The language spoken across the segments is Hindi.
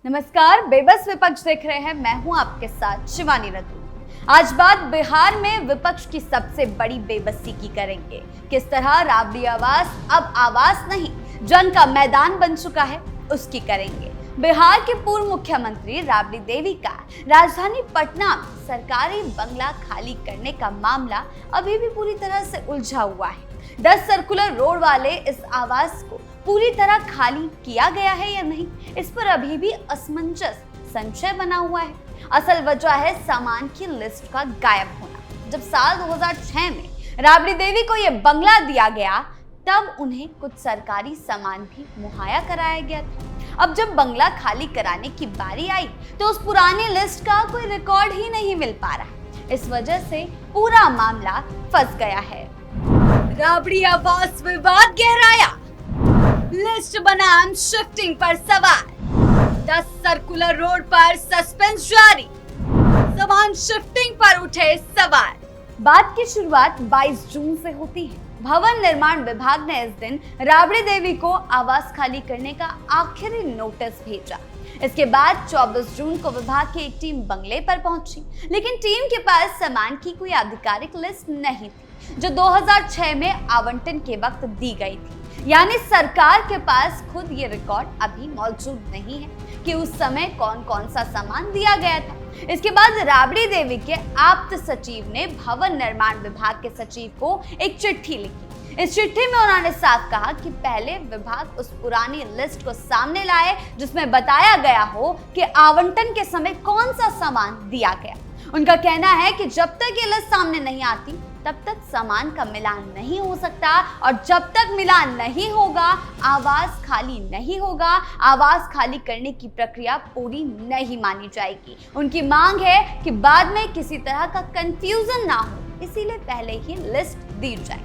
नमस्कार, बेबस विपक्ष देख रहे हैं। मैं हूं आपके साथ शिवानी रतू। आज बात बिहार में विपक्ष की सबसे बड़ी बेबसी की करेंगे। किस तरह राबड़ी आवास अब आवास नहीं, जंग का मैदान बन चुका है, उसकी करेंगे। बिहार के पूर्व मुख्यमंत्री राबड़ी देवी का राजधानी पटना में सरकारी बंगला खाली करने का मामला अभी भी पूरी तरह से उलझा हुआ है। 10 सर्कुलर रोड वाले इस आवास को पूरी तरह खाली किया गया है या नहीं, इस पर अभी भी असमंजस संशय बना हुआ है। असल वजह है सामान की लिस्ट का गायब होना। जब साल 2006 में राबड़ी देवी को यह बंगला दिया गया, तब उन्हें कुछ सरकारी सामान भी मुहैया कराया गया था। अब जब बंगला खाली कराने की बारी आई, तो उस पुरानी लिस्ट का कोई रिकॉर्ड ही नहीं मिल पा रहा। इस वजह से पूरा मामला फंस गया है। राबड़ी आवास विवाद गहराया, लिस्ट बनाम शिफ्टिंग पर सवाल। 10 सर्कुलर रोड पर सस्पेंस जारी, सामान शिफ्टिंग पर उठे सवाल। बात की शुरुआत 22 जून से होती है। भवन निर्माण विभाग ने इस दिन राबड़ी देवी को आवास खाली करने का आखिरी नोटिस भेजा। इसके बाद 24 जून को विभाग की एक टीम बंगले पर पहुंची, लेकिन टीम के पास सामान की कोई आधिकारिक लिस्ट नहीं थी, जो 2006 में आवंटन के वक्त दी गई थी। यानी सरकार के पास खुद ये रिकॉर्ड अभी मौजूद नहीं है कि उस समय कौन कौन सा सामान दिया गया था। इसके बाद राबड़ी देवी के आप्त सचिव ने भवन निर्माण विभाग के सचिव को एक चिट्ठी लिखी। इस चिट्ठी में उन्होंने साफ कहा कि पहले विभाग उस पुरानी लिस्ट को सामने लाए, जिसमें बताया गया हो कि आवंटन के समय कौन सा सामान दिया गया। उनका कहना है कि जब तक ये लिस्ट सामने नहीं आती, तब तक सामान का मिलान नहीं हो सकता, और जब तक मिलान नहीं होगा, आवास खाली नहीं होगा। आवास खाली करने की प्रक्रिया पूरी नहीं मानी जाएगी। उनकी मांग है कि बाद में किसी तरह का कंफ्यूजन ना हो, इसीलिए पहले ही लिस्ट दी जाए।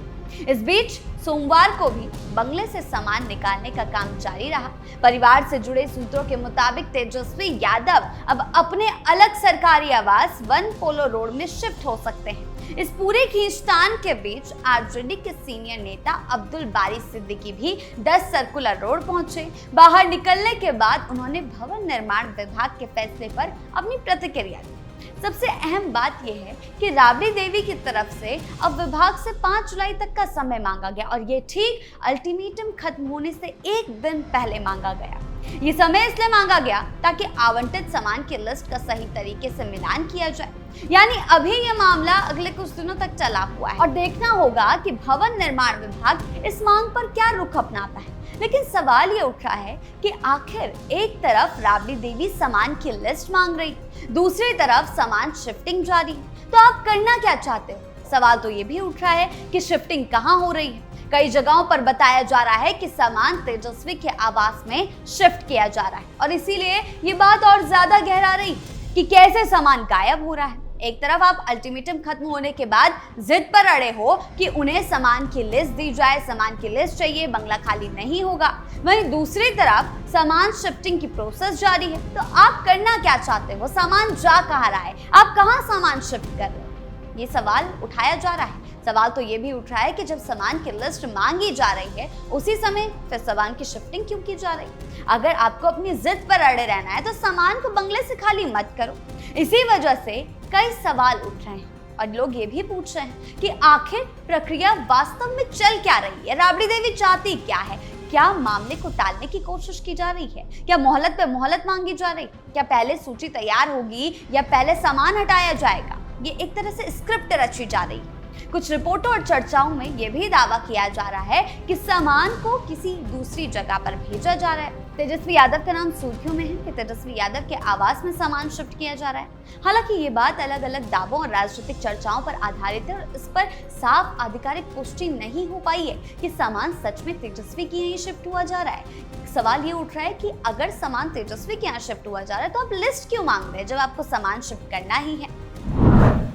इस बीच सोमवार को भी बंगले से सामान निकालने का काम जारी रहा। परिवार से जुड़े सूत्रों के मुताबिक तेजस्वी यादव अब अपने अलग सरकारी आवास 1 पोलो रोड में शिफ्ट हो सकते हैं। इस पूरे खींचतान के बीच आरजेडी के सीनियर नेता अब्दुल बारी सिद्दीकी भी 10 सर्कुलर रोड पहुंचे। बाहर निकलने के बाद उन्होंने भवन निर्माण विभाग के फैसले पर अपनी प्रतिक्रिया दी। सबसे अहम बात यह है कि राबड़ी देवी की तरफ से अब विभाग से 5 जुलाई तक का समय मांगा गया, और ये ठीक अल्टीमेटम खत्म होने से एक दिन पहले मांगा गया। ये समय इसलिए मांगा गया ताकि आवंटित सामान की लिस्ट का सही तरीके से मिलान किया जाए। यानी अभी ये मामला अगले कुछ दिनों तक चला हुआ है, और देखना होगा कि भवन निर्माण विभाग इस मांग पर क्या रुख अपनाता है। लेकिन सवाल ये उठ रहा है कि आखिर एक तरफ राबड़ी देवी सामान की लिस्ट मांग रही, दूसरी तरफ सामान शिफ्टिंग जारी है, तो आप करना क्या चाहते हो? सवाल तो ये भी उठ रहा है कि शिफ्टिंग कहाँ हो रही है। कई जगहों पर बताया जा रहा है कि सामान तेजस्वी के आवास में शिफ्ट किया जा रहा है, और इसीलिए ये बात और ज्यादा गहरा रही कि कैसे सामान गायब हो रहा है। एक तरफ आप अल्टीमेटम खत्म होने के बाद जिद पर अड़े हो कि उन्हें सामान की लिस्ट दी जाए, सामान की लिस्ट चाहिए, बंगला खाली नहीं होगा। वहीं दूसरी तरफ सामान शिफ्टिंग की प्रोसेस जारी है। तो आप करना क्या चाहते हो? सामान जा कहाँ रहा है? आप कहाँ सामान शिफ्ट कर रहे हो? ये सवाल उठाया जा रहा है। सवाल तो ये भी उठ रहा है कि जब सामान की लिस्ट मांगी जा रही है, उसी समय फिर सामान की शिफ्टिंग क्यों की जा रही है? अगर आपको अपनी जिद पर अड़े रहना है, तो सामान को बंगले से खाली मत करो। इसी वजह से कई सवाल उठ रहे हैं, और लोग ये भी पूछ रहे हैं कि आखिर प्रक्रिया वास्तव में चल क्या रही है? राबड़ी देवी चाहती क्या है? क्या मामले को टालने की कोशिश की जा रही है? क्या मोहलत पे मोहलत मांगी जा रही है? क्या पहले सूची तैयार होगी या पहले सामान हटाया जाएगा? ये एक तरह से स्क्रिप्ट रची जा रही है। कुछ रिपोर्टों और चर्चाओं में यह भी दावा किया जा रहा है कि सामान को किसी दूसरी जगह पर भेजा जा रहा है। तेजस्वी यादव का नाम सुर्खियों में है कि तेजस्वी यादव के आवास में सामान शिफ्ट किया जा रहा है। हालांकि ये बात अलग अलग दावों और राजनीतिक चर्चाओं पर आधारित है, और इस पर साफ आधिकारिक पुष्टि नहीं हो पाई है कि सामान सच में तेजस्वी के यहाँ शिफ्ट हुआ जा रहा है। सवाल ये उठ रहा है कि अगर सामान तेजस्वी के यहाँ शिफ्ट हुआ जा रहा है, तो आप लिस्ट क्यों मांग रहे हैं जब आपको सामान शिफ्ट करना ही है?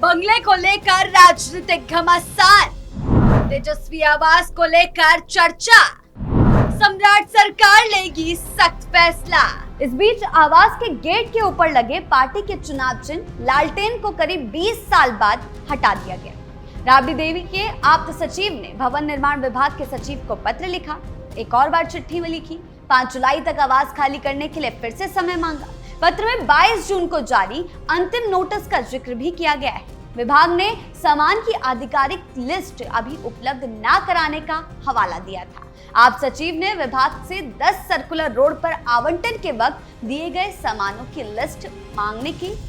बंगले को लेकर राजनीतिक घमासान, तेजस्वी आवास को लेकर चर्चा, सम्राट सरकार लेगी सख्त फैसला। इस बीच आवास के गेट के ऊपर लगे पार्टी के चुनाव चिन्ह लालटेन को करीब 20 साल बाद हटा दिया गया। राबड़ी देवी के आप्त सचिव ने भवन निर्माण विभाग के सचिव को पत्र लिखा, एक और बार चिट्ठी में लिखी, 5 जुलाई तक आवास खाली करने के लिए फिर से समय मांगा। पत्र में 22 जून को जारी अंतिम नोटिस का जिक्र भी किया गया है। विभाग ने सामान की आधिकारिक लिस्ट अभी उपलब्ध न कराने का हवाला दिया था। आप सचिव ने विभाग से 10 सर्कुलर रोड पर आवंटन के वक्त दिए गए सामानों की लिस्ट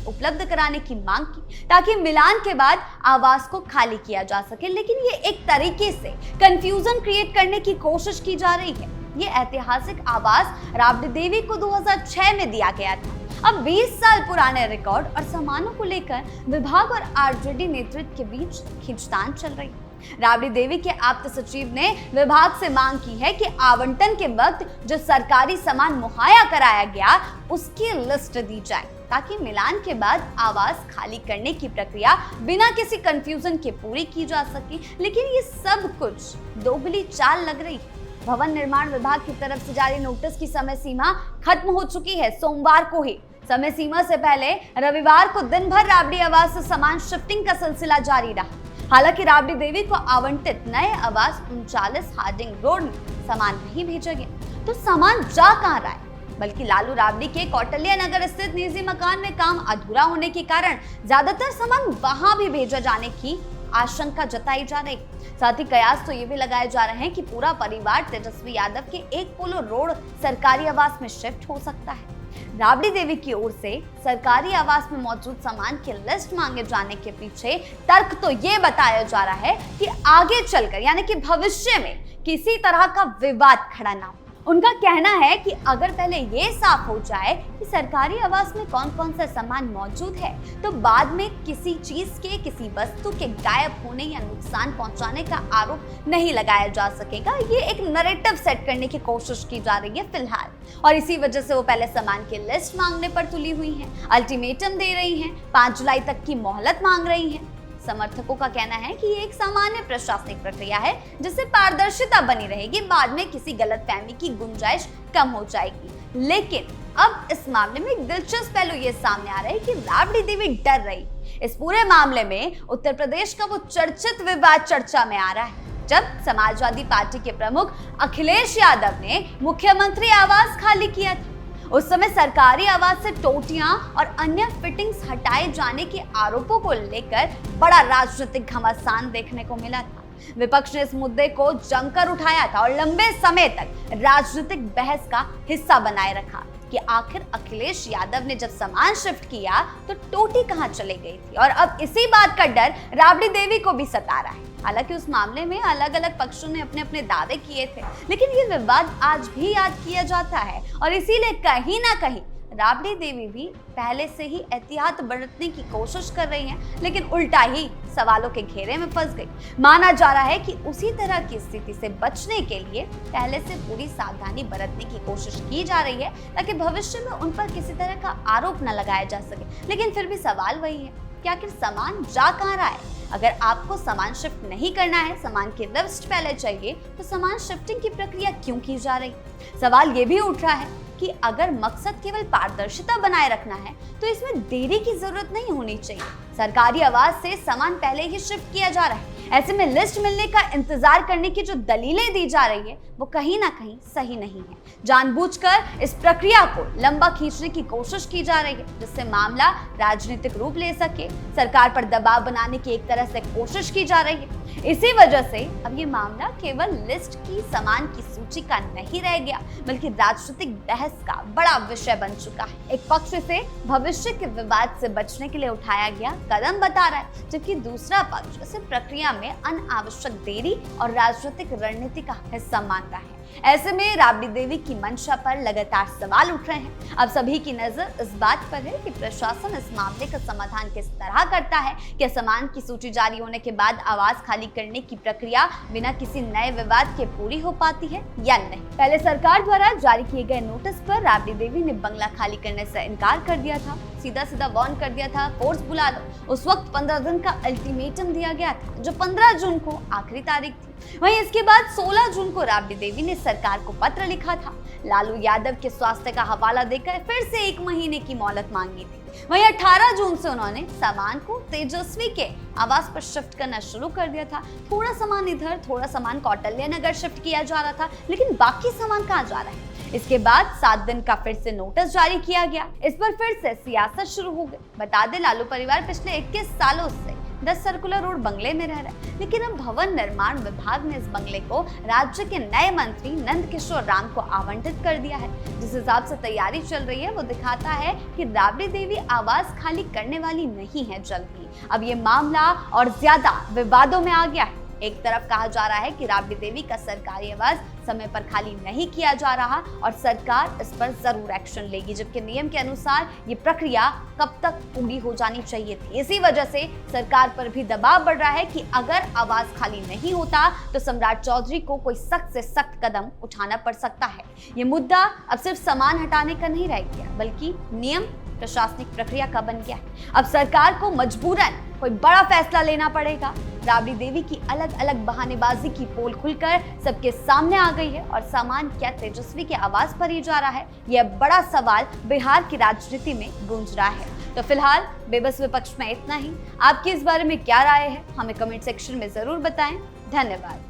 उपलब्ध कराने की मांग की, ताकि मिलान के बाद आवास को खाली किया जा सके। लेकिन ये एक तरीके से कंफ्यूजन क्रिएट करने की कोशिश की जा रही है। ये ऐतिहासिक आवास राबड़ी देवी को 2006 में दिया गया था। अब 20 साल पुराने रिकॉर्ड और सामानों को लेकर विभाग और आरजेडी नेतृत्व के बीच खींचतान चल रही है। राबड़ी देवी के आप्त सचिव ने विभाग से मांग की है कि आवंटन के वक्त जो सरकारी सामान मुहैया कराया गया उसकी लिस्ट दी जाए, ताकि मिलान के बाद आवास खाली करने की प्रक्रिया बिना किसी कंफ्यूजन के पूरी की जा सके। लेकिन ये सब कुछ दोगली चाल लग रही है। भवन निर्माण विभाग की तरफ से जारी नोटिस की समय सीमा खत्म हो चुकी है। सोमवार को ही समय सीमा से पहले रविवार को दिन भर राबड़ी आवास से सामान शिफ्टिंग का सिलसिला जारी रहा। हालांकि राबड़ी देवी को आवंटित नए आवास 39 हार्डिंग रोड में सामान नहीं भेजा गया, तो सामान जा कहां रहा है? बल्कि लालू राबड़ी के कौटिल्य नगर स्थित निजी मकान में काम अधूरा होने के कारण ज्यादातर सामान वहां भी भेजा जाने की आशंका जताई जा रही। साथ ही कयास तो ये भी लगाए जा रहे हैं कि पूरा परिवार तेजस्वी यादव के एक पोलो रोड सरकारी आवास में शिफ्ट हो सकता है। राबड़ी देवी की ओर से सरकारी आवास में मौजूद सामान की लिस्ट मांगे जाने के पीछे तर्क तो ये बताया जा रहा है कि आगे चलकर यानी कि भविष्य में किसी तरह का विवाद खड़ा ना हो। उनका कहना है कि अगर पहले ये साफ हो जाए कि सरकारी आवास में कौन कौन सा सामान मौजूद है, तो बाद में किसी चीज के, किसी वस्तु के गायब होने या नुकसान पहुंचाने का आरोप नहीं लगाया जा सकेगा। ये एक नैरेटिव सेट करने की कोशिश की जा रही है फिलहाल, और इसी वजह से वो पहले सामान की लिस्ट मांगने पर तुली हुई हैं, अल्टीमेटम दे रही हैं, 5 जुलाई तक की मोहलत मांग रही हैं। समर्थकों का कहना है कि ये एक सामान्य प्रशासनिक प्रक्रिया है जिससे पारदर्शिता बनी रहेगी, बाद में किसी गलतफहमी की गुंजाइश कम हो जाएगी। लेकिन अब इस मामले में एक दिलचस्प पहलू ये सामने आ रहा है कि राबड़ी देवी डर रही। इस पूरे मामले में उत्तर प्रदेश का वो चर्चित विवाद चर्चा में आ रहा है, जब समाजवादी पार्टी के प्रमुख अखिलेश यादव ने मुख्यमंत्री आवास खाली किया था। उस समय सरकारी आवास से टोटियां और अन्य फिटिंग्स हटाए जाने के आरोपों को लेकर बड़ा राजनीतिक घमासान देखने को मिला था। विपक्ष ने इस मुद्दे को जमकर उठाया था और लंबे समय तक राजनीतिक बहस का हिस्सा बनाए रखा कि आखिर अखिलेश यादव ने जब सामान शिफ्ट किया तो टोटी कहां चली गई थी। और अब इसी बात का डर राबड़ी देवी को भी सता रहा है। हालांकि उस मामले में अलग अलग पक्षों ने अपने अपने दावे किए थे, लेकिन ये विवाद आज भी याद किया जाता है और इसीलिए कहीं ना कहीं राबड़ी देवी भी पहले से ही एहतियात बरतने की कोशिश कर रही हैं, लेकिन उल्टा ही सवालों के घेरे में फंस गई। माना जा रहा है कि उसी तरह की स्थिति से बचने के लिए पहले से पूरी सावधानी बरतने की कोशिश की जा रही है, ताकि भविष्य में उन पर किसी तरह का आरोप न लगाया जा सके। लेकिन फिर भी सवाल वही है कि आखिर सामान जा कहां रहा है? अगर आपको सामान शिफ्ट नहीं करना है, सामान की लिस्ट पहले चाहिए, तो सामान शिफ्टिंग की प्रक्रिया क्यों की जा रही? सवाल ये भी उठ रहा है कि अगर मकसद केवल पारदर्शिता बनाए रखना है, तो इसमें देरी की जरूरत नहीं होनी चाहिए। सरकारी आवास से सामान पहले ही शिफ्ट किया जा रहा है, ऐसे में लिस्ट मिलने का इंतजार करने की जो दलीलें दी जा रही है वो कहीं ना कहीं सही नहीं है। जानबूझकर इस प्रक्रिया को लंबा खींचने की कोशिश की जा रही है, जिससे मामला राजनीतिक रूप ले सके। सरकार पर दबाव बनाने की एक तरह से कोशिश की जा रही है। इसी वजह से अब ये मामला केवल लिस्ट की सामान की सूची का नहीं रह गया, बल्कि राजनीतिक बहस का बड़ा विषय बन चुका है। एक पक्ष से भविष्य के विवाद से बचने के लिए उठाया गया कदम बता रहा है, जबकि दूसरा पक्ष इस प्रक्रिया में अनावश्यक देरी और राजनीतिक रणनीति का हिस्सा मान रहा है। ऐसे में राबड़ी देवी की मंशा पर लगातार सवाल उठ रहे हैं। अब सभी की नजर इस बात पर है कि प्रशासन इस मामले का समाधान किस तरह करता है। क्या सामान की सूची जारी होने के बाद आवास खाली करने की प्रक्रिया बिना किसी नए विवाद के पूरी हो पाती है या नहीं? पहले सरकार द्वारा जारी किए गए नोटिस पर राबड़ी देवी ने बंगला खाली करने से इनकार कर दिया था, सीधा सीधा वार्न कर दिया था, फोर्स बुला दो। उस वक्त 15 दिन का अल्टीमेटम दिया गया था, जो 15 जून को आखिरी तारीख थी। वहीं इसके बाद 16 जून को राबड़ी देवी ने सरकार को पत्र लिखा था, लालू यादव के स्वास्थ्य का हवाला देकर फिर से 1 महीने की मोहलत मांगी थी। वहीं 18 जून से उन्होंने सामान को तेजस्वी के आवास पर शिफ्ट करना शुरू कर दिया था। थोड़ा सामान इधर, थोड़ा सामान कौटिल्य नगर शिफ्ट किया जा रहा था, लेकिन बाकी सामान कहाँ जा रहा है? इसके बाद 7 दिन का फिर से नोटिस जारी किया गया। इस पर फिर से सियासत शुरू हो गई। बता दें, लालू परिवार पिछले 21 सालों से 10 सर्कुलर रोड बंगले में रह रहा है, लेकिन अब भवन निर्माण विभाग ने इस बंगले को राज्य के नए मंत्री नंद किशोर राम को आवंटित कर दिया है। जिस हिसाब से तैयारी चल रही है वो दिखाता है कि राबड़ी देवी आवास खाली करने वाली नहीं है जल्द ही। अब ये मामला और ज्यादा विवादों में आ गया है। एक तरफ कहा जा रहा है कि राबड़ी देवी का सरकारी आवास समय पर खाली नहीं किया जा रहा और सरकार इस पर जरूर एक्शन लेगी, जबकि नियम के अनुसार ये प्रक्रिया कब तक पूरी हो जानी चाहिए थी। इसी वजह से सरकार पर भी दबाव बढ़ रहा है कि अगर आवास खाली नहीं होता तो सम्राट चौधरी को कोई सख्त से सख्त कदम उठाना पड़ सकता है। ये मुद्दा अब सिर्फ सामान हटाने का नहीं रह गया, बल्कि नियम प्रशासनिक प्रक्रिया का बन गया है। अब सरकार को मजबूरन कोई बड़ा फैसला लेना पड़ेगा। राबड़ी देवी की अलग अलग बहानेबाजी की पोल खुलकर सबके सामने आ गई है और सामान क्या तेजस्वी के आवास पर ही जा रहा है, यह बड़ा सवाल बिहार की राजनीति में गूंज रहा है। तो फिलहाल बेबस विपक्ष में इतना ही। आपकी इस बारे में क्या राय है, हमें कमेंट सेक्शन में जरूर बताएं। धन्यवाद।